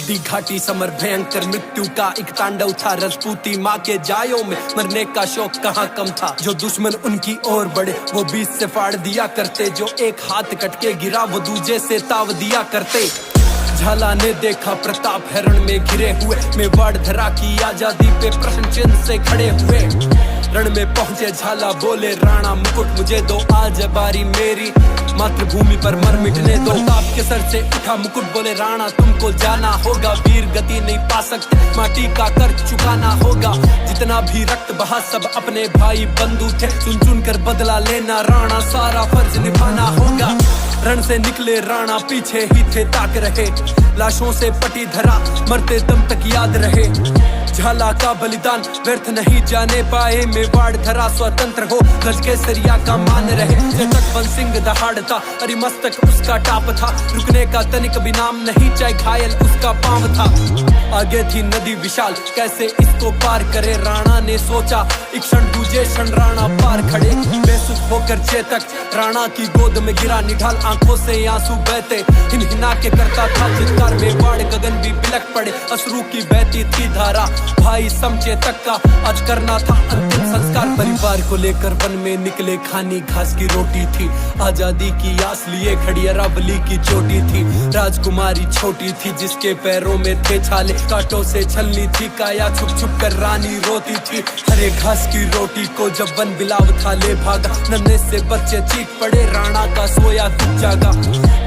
Haldi Ghati summer भयंकर मृत्यु का एक तांडव था। राजपूती माँ के जायों में मरने का शौक कहाँ कम था। जो दुश्मन उनकी ओर बढ़े वो बीच से फाड़ दिया करते। जो एक हाथ कट के गिरा वो दूजे से ताव दिया करते। झाला ने देखा प्रताप हिरण में घिरे हुए, मेवाड़ धरा की आजादी पे प्रश्न चिन्ह से खड़े हुए। रण में पहुंचे झाला बोले राणा मुकुट मुझे दो, आज बारी मेरी मातृभूमि पर मर मिटने दो। प्रताप के सर से उठा मुकुट बोले राणा तुमको जाना होगा, वीर गति नहीं पा सकते माटी का कर्ज चुकाना होगा। जितना भी रक्त बहा सब अपने भाई बंधु थे, चुन चुन कर बदला लेना राणा सारा फर्ज निभाना होगा। रण से निकले राणा पीछे ही थे ताक रहे, लाशों से पटी धरा मरते दम तक याद रहे। झाला का बलिदान व्यर्थ नहीं जाने पाए, मेवाड़ धरा स्वतंत्र हो गज के सरिया का मान रहे। चटक बन सिंह दहाड़ता अरि मस्तक उसका टाप था, रुकने का तनिक भी नाम नहीं चाहे घायल उसका पांव था। आगे थी नदी विशाल कैसे इसको पार करे, राणा ने सोचा एक क्षण दूजे क्षण राणा पार खड़े। बेसुध होकर चेतक राणा की गोद में गिरा, निढाल आंखों से आंसू बहते हिनहिना के करता था चित्कार। मेवाड़ गगन भी बिलक पड़े अश्रु की बहती थी धारा, भाई समचेतक का आज करना था अंतिम संस्कार। परिवार को लेकर वन में निकले, खानी घास की रोटी थी। आजादी की आस लिए खड़ी अरावली की चोटी थी। राजकुमारी छोटी थी जिसके पैरों में थे छाले, कांटों से छलनी थी काया, छुप छुप कर रानी रोती थी। हरे घास की रोटी को जब वन बिलाव था ले भागा, नन्हे से बच्चे चीख पड़े राणा का सोया तू जागा।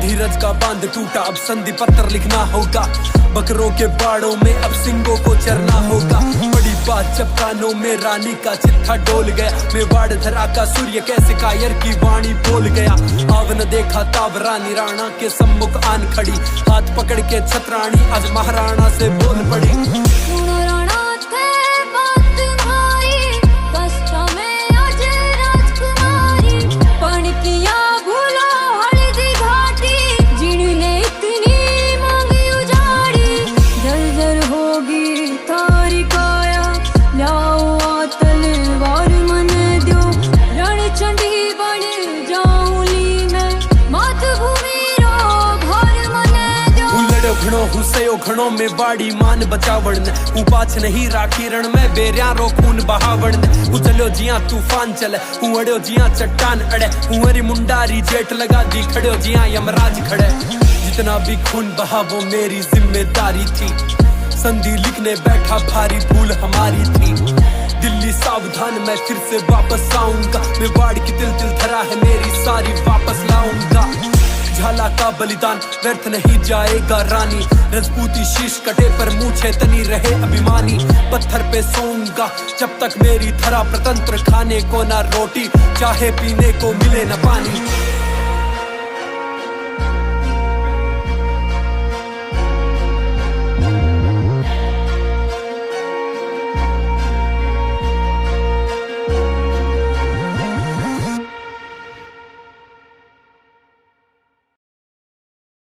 धीरज का बांध टूटा अब संधि पत्र लिखना होगा, बकरों के बाड़ों में अब सिंगों को चरना होगा। बड़ी बात जब कानों में रानी का चिट्ठा डोल गया, मेवाड़ धरा का सूर्य कैसे कायर की वाणी बोल गया। आव न देखा ताब रानी राणा के सम्मुख आन खड़ी, हाथ पकड़ के छतरानी आज महाराणा से बोल पड़ी। घणों में बाड़ी मान बचावण ने, हूँ पाछ नहीं राखी रण में बेरिया रो खून बहावण ने। हूँ चलो जिया तूफान चले, हूँ अड़ो जिया चट्टान अड़े, हूँ हरी मुंडारी जेठ लगा दी खड़ो जिया यमराज खड़े। जितना भी खून बहा वो मेरी जिम्मेदारी थी, संधि लिखने बैठा भारी भूल हमारी थी। दिल्ली सावधान मैं फिर से वापस आऊंगा, मेवाड़ की दिल दिल धरा है मेरी सारी वापस लाऊंगा। झाला का बलिदान व्यर्थ नहीं जाएगा रानी, राजपूती शीश कटे पर मूछे तनी रहे अभिमानी। पत्थर पे सोऊंगा जब तक मेरी धरा प्रतंत्र, खाने को ना रोटी चाहे पीने को मिले न पानी।